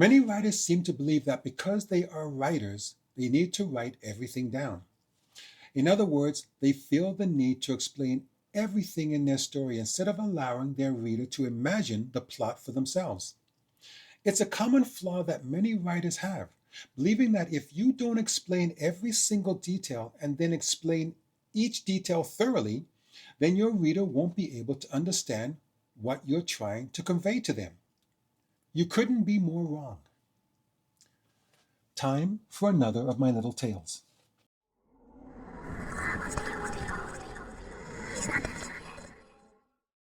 Many writers seem to believe that because they are writers, they need to write everything down. In other words, they feel the need to explain everything in their story instead of allowing their reader to imagine the plot for themselves. It's a common flaw that many writers have, believing that if you don't explain every single detail and then explain each detail thoroughly, then your reader won't be able to understand what you're trying to convey to them. You couldn't be more wrong. Time for another of my little tales.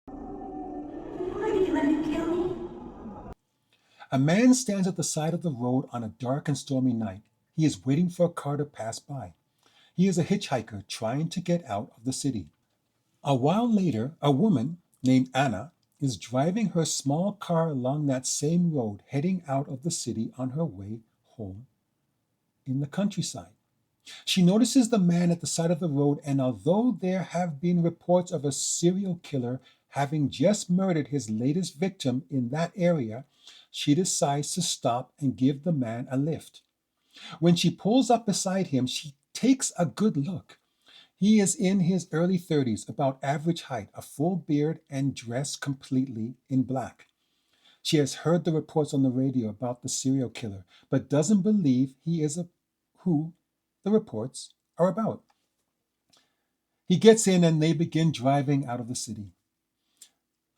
Why did you let him kill me? A man stands at the side of the road on a dark and stormy night. He is waiting for a car to pass by. He is a hitchhiker trying to get out of the city. A while later, a woman named Anna is driving her small car along that same road, heading out of the city on her way home in the countryside. She notices the man at the side of the road, and although there have been reports of a serial killer having just murdered his latest victim in that area, she decides to stop and give the man a lift. When she pulls up beside him, she takes a good look. He is in his early 30s, about average height, a full beard, and dressed completely in black. She has heard the reports on the radio about the serial killer, but doesn't believe he is who the reports are about. He gets in and they begin driving out of the city.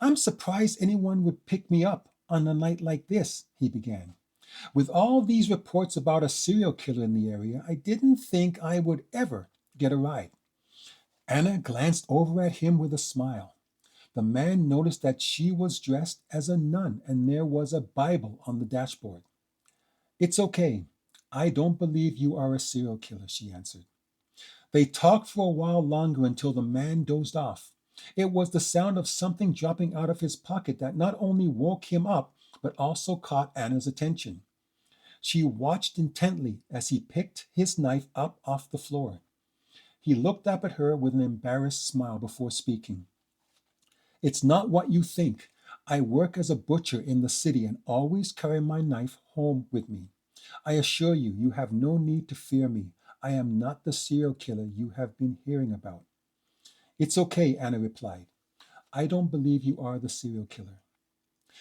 "I'm surprised anyone would pick me up on a night like this," he began. "With all these reports about a serial killer in the area, I didn't think I would ever get a ride." Anna glanced over at him with a smile. The man noticed that she was dressed as a nun and there was a Bible on the dashboard. "It's okay. I don't believe you are a serial killer," she answered. They talked for a while longer until the man dozed off. It was the sound of something dropping out of his pocket that not only woke him up, but also caught Anna's attention. She watched intently as he picked his knife up off the floor. He looked up at her with an embarrassed smile before speaking. "It's not what you think. I work as a butcher in the city and always carry my knife home with me. I assure you, you have no need to fear me. I am not the serial killer you have been hearing about." "It's okay," Anna replied. "I don't believe you are the serial killer."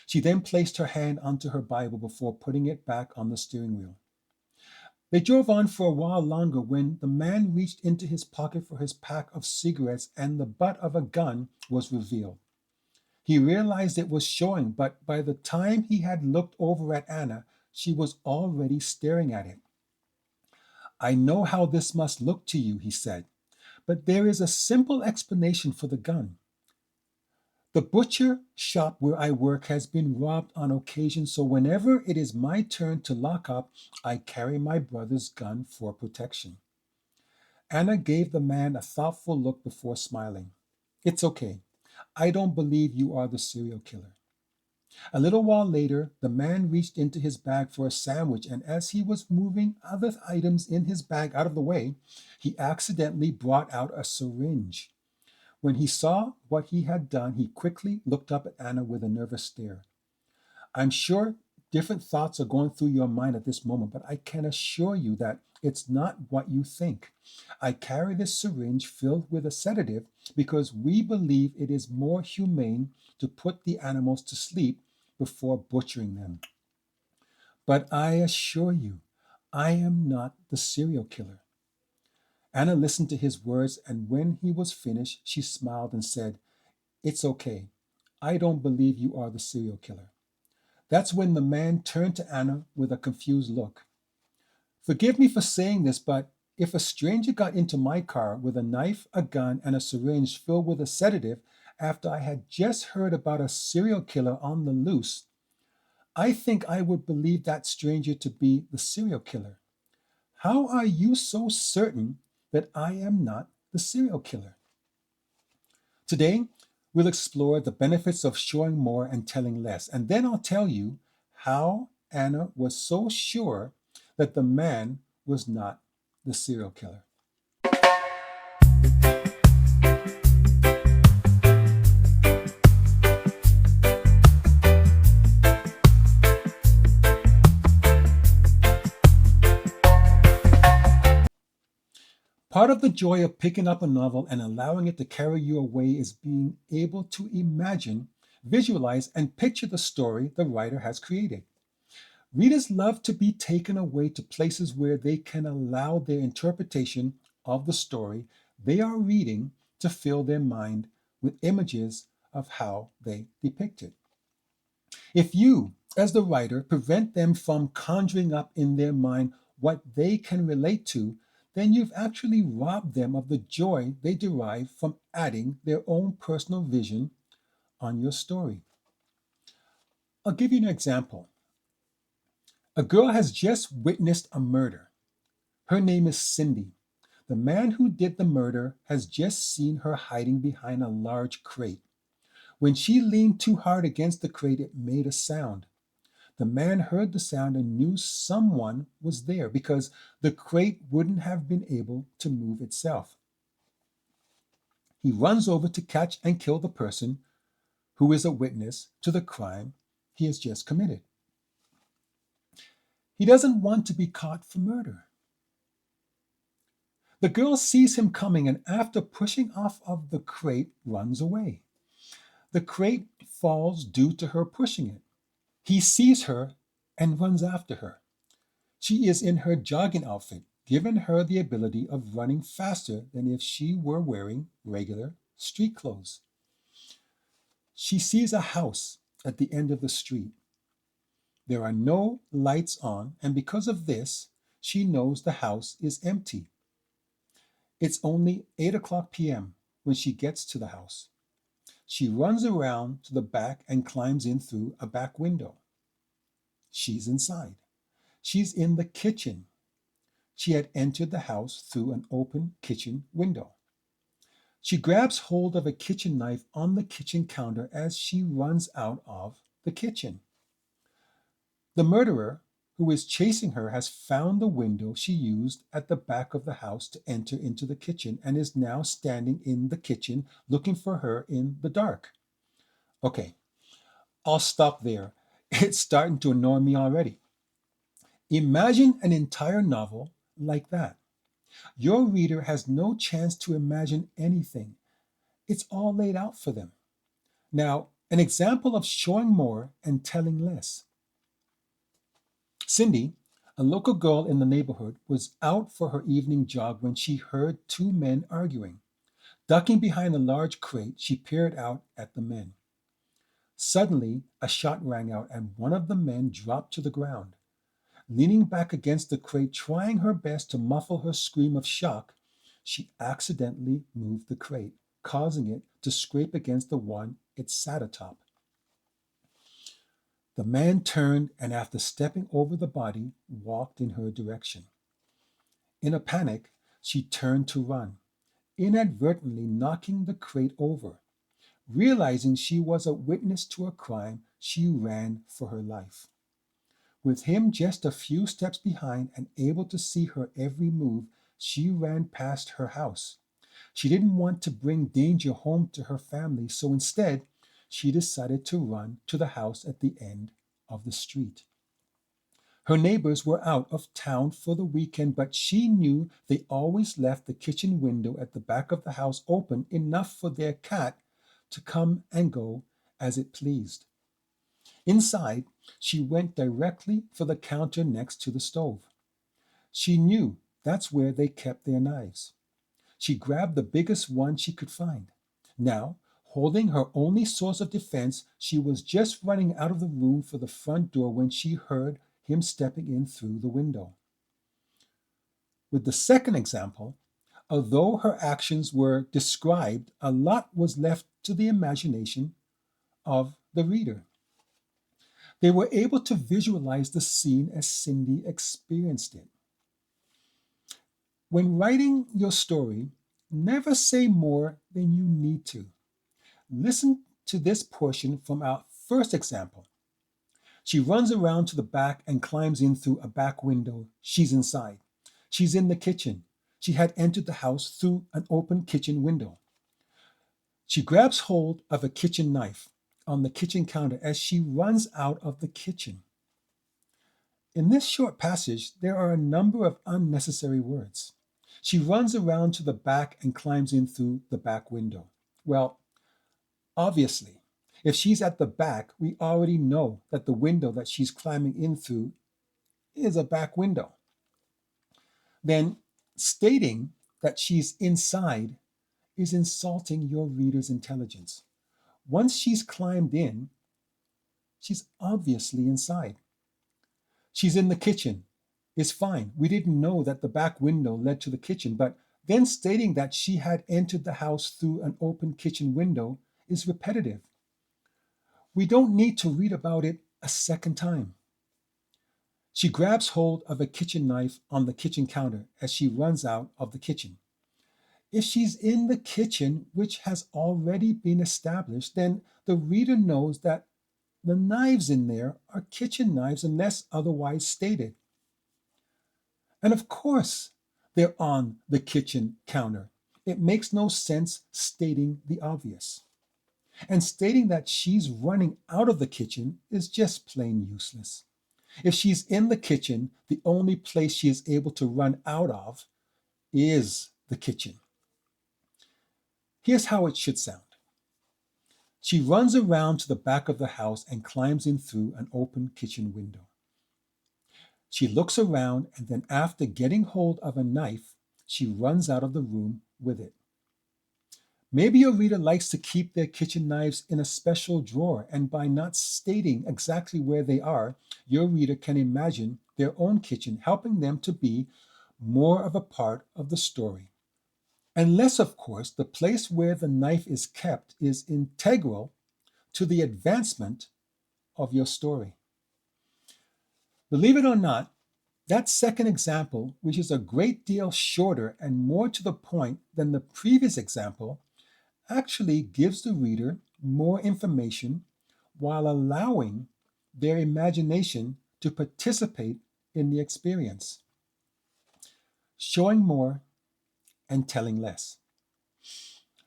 She then placed her hand onto her Bible before putting it back on the steering wheel. They drove on for a while longer when the man reached into his pocket for his pack of cigarettes and the butt of a gun was revealed. He realized it was showing, but by the time he had looked over at Anna, she was already staring at it. "I know how this must look to you," he said, "but there is a simple explanation for the gun. The butcher shop where I work has been robbed on occasion, so whenever it is my turn to lock up, I carry my brother's gun for protection." Anna gave the man a thoughtful look before smiling. "It's okay. I don't believe you are the serial killer." A little while later, the man reached into his bag for a sandwich, and as he was moving other items in his bag out of the way, he accidentally brought out a syringe. When he saw what he had done, he quickly looked up at Anna with a nervous stare. "I'm sure different thoughts are going through your mind at this moment, but I can assure you that it's not what you think. I carry this syringe filled with a sedative because we believe it is more humane to put the animals to sleep before butchering them. But I assure you, I am not the serial killer." Anna listened to his words, and when he was finished, she smiled and said, "It's okay. I don't believe you are the serial killer." That's when the man turned to Anna with a confused look. "Forgive me for saying this, but if a stranger got into my car with a knife, a gun, and a syringe filled with a sedative after I had just heard about a serial killer on the loose, I think I would believe that stranger to be the serial killer. How are you so certain that I am not the serial killer?" Today, we'll explore the benefits of showing more and telling less, and then I'll tell you how Anna was so sure that the man was not the serial killer. Part of the joy of picking up a novel and allowing it to carry you away is being able to imagine, visualize, and picture the story the writer has created. Readers love to be taken away to places where they can allow their interpretation of the story they are reading to fill their mind with images of how they depict it. If you, as the writer, prevent them from conjuring up in their mind what they can relate to, then you've actually robbed them of the joy they derive from adding their own personal vision on your story. I'll give you an example. A girl has just witnessed a murder. Her name is Cindy. The man who did the murder has just seen her hiding behind a large crate. When she leaned too hard against the crate, it made a sound. The man heard the sound and knew someone was there because the crate wouldn't have been able to move itself. He runs over to catch and kill the person who is a witness to the crime he has just committed. He doesn't want to be caught for murder. The girl sees him coming and, after pushing off of the crate, runs away. The crate falls due to her pushing it. He sees her and runs after her. She is in her jogging outfit, giving her the ability of running faster than if she were wearing regular street clothes. She sees a house at the end of the street. There are no lights on, and because of this, she knows the house is empty. It's only 8 o'clock p.m. when she gets to the house. She runs around to the back and climbs in through a back window. She's inside. She's in the kitchen. She had entered the house through an open kitchen window. She grabs hold of a kitchen knife on the kitchen counter as she runs out of the kitchen. The murderer, who is chasing her, has found the window she used at the back of the house to enter into the kitchen and is now standing in the kitchen looking for her in the dark. Okay, I'll stop there. It's starting to annoy me already. Imagine an entire novel like that. Your reader has no chance to imagine anything. It's all laid out for them. Now, an example of showing more and telling less. Cindy, a local girl in the neighborhood, was out for her evening jog when she heard two men arguing. Ducking behind a large crate, she peered out at the men. Suddenly, a shot rang out and one of the men dropped to the ground. Leaning back against the crate, trying her best to muffle her scream of shock, she accidentally moved the crate, causing it to scrape against the one it sat atop. The man turned and, after stepping over the body, walked in her direction. In a panic, she turned to run, inadvertently knocking the crate over. Realizing she was a witness to a crime, she ran for her life. With him just a few steps behind and able to see her every move, she ran past her house. She didn't want to bring danger home to her family, so instead, she decided to run to the house at the end of the street. Her neighbors were out of town for the weekend, but she knew they always left the kitchen window at the back of the house open enough for their cat to come and go as it pleased. Inside, she went directly for the counter next to the stove. She knew that's where they kept their knives. She grabbed the biggest one she could find. Now, holding her only source of defense, she was just running out of the room for the front door when she heard him stepping in through the window. With the second example, although her actions were described, a lot was left to the imagination of the reader. They were able to visualize the scene as Cindy experienced it. When writing your story, never say more than you need to. Listen to this portion from our first example. She runs around to the back and climbs in through a back window. She's inside. She's in the kitchen. She had entered the house through an open kitchen window. She grabs hold of a kitchen knife on the kitchen counter as she runs out of the kitchen. In this short passage, there are a number of unnecessary words. She runs around to the back and climbs in through the back window. Well, obviously, if she's at the back, we already know that the window that she's climbing in through is a back window. Then stating that she's inside is insulting your reader's intelligence. Once she's climbed in, she's obviously inside. She's in the kitchen is fine. We didn't know that the back window led to the kitchen, but then stating that she had entered the house through an open kitchen window is repetitive. We don't need to read about it a second time. She grabs hold of a kitchen knife on the kitchen counter as she runs out of the kitchen. If she's in the kitchen, which has already been established, then the reader knows that the knives in there are kitchen knives unless otherwise stated. And of course, they're on the kitchen counter. It makes no sense stating the obvious. And stating that she's running out of the kitchen is just plain useless. If she's in the kitchen, the only place she is able to run out of is the kitchen. Here's how it should sound. She runs around to the back of the house and climbs in through an open kitchen window. She looks around and then, after getting hold of a knife, she runs out of the room with it. Maybe your reader likes to keep their kitchen knives in a special drawer, and by not stating exactly where they are, your reader can imagine their own kitchen, helping them to be more of a part of the story. Unless, of course, the place where the knife is kept is integral to the advancement of your story. Believe it or not, that second example, which is a great deal shorter and more to the point than the previous example, actually gives the reader more information while allowing their imagination to participate in the experience. Showing more and telling less.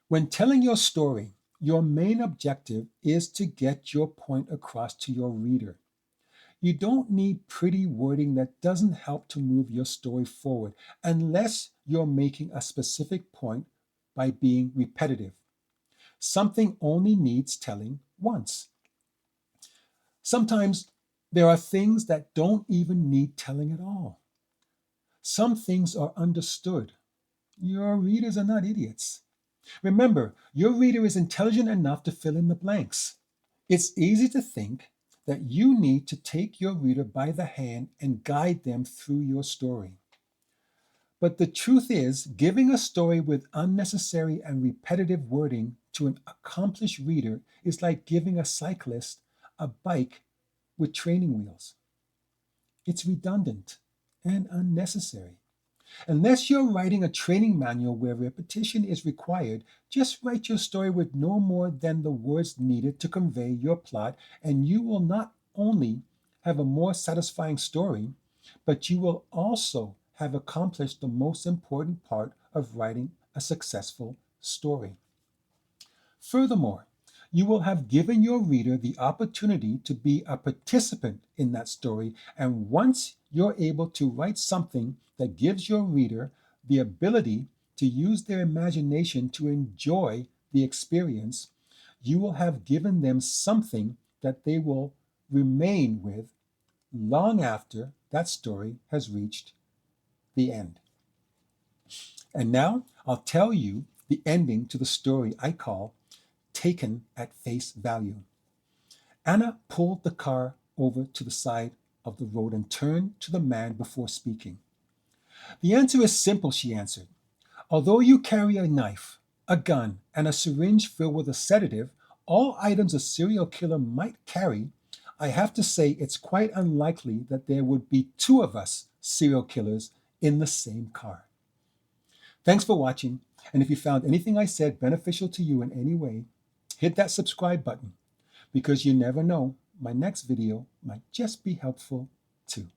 When telling your story, your main objective is to get your point across to your reader. You don't need pretty wording that doesn't help to move your story forward unless you're making a specific point by being repetitive. Something only needs telling once. Sometimes there are things that don't even need telling at all. Some things are understood. Your readers are not idiots. Remember, your reader is intelligent enough to fill in the blanks. It's easy to think that you need to take your reader by the hand and guide them through your story. But the truth is, giving a story with unnecessary and repetitive wording to an accomplished reader is like giving a cyclist a bike with training wheels. It's redundant and unnecessary. Unless you're writing a training manual where repetition is required, just write your story with no more than the words needed to convey your plot, and you will not only have a more satisfying story, but you will also have accomplished the most important part of writing a successful story. Furthermore, you will have given your reader the opportunity to be a participant in that story, and once you're able to write something that gives your reader the ability to use their imagination to enjoy the experience, you will have given them something that they will remain with long after that story has reached the end. And now I'll tell you the ending to the story I call Taken at Face Value. Anna pulled the car over to the side of the road and turned to the man before speaking. The answer is simple, she answered. Although you carry a knife, a gun, and a syringe filled with a sedative, all items a serial killer might carry, I have to say it's quite unlikely that there would be two of us serial killers in the same car. Thanks for watching, and if you found anything I said beneficial to you in any way, hit that subscribe button, because you never know, my next video might just be helpful too.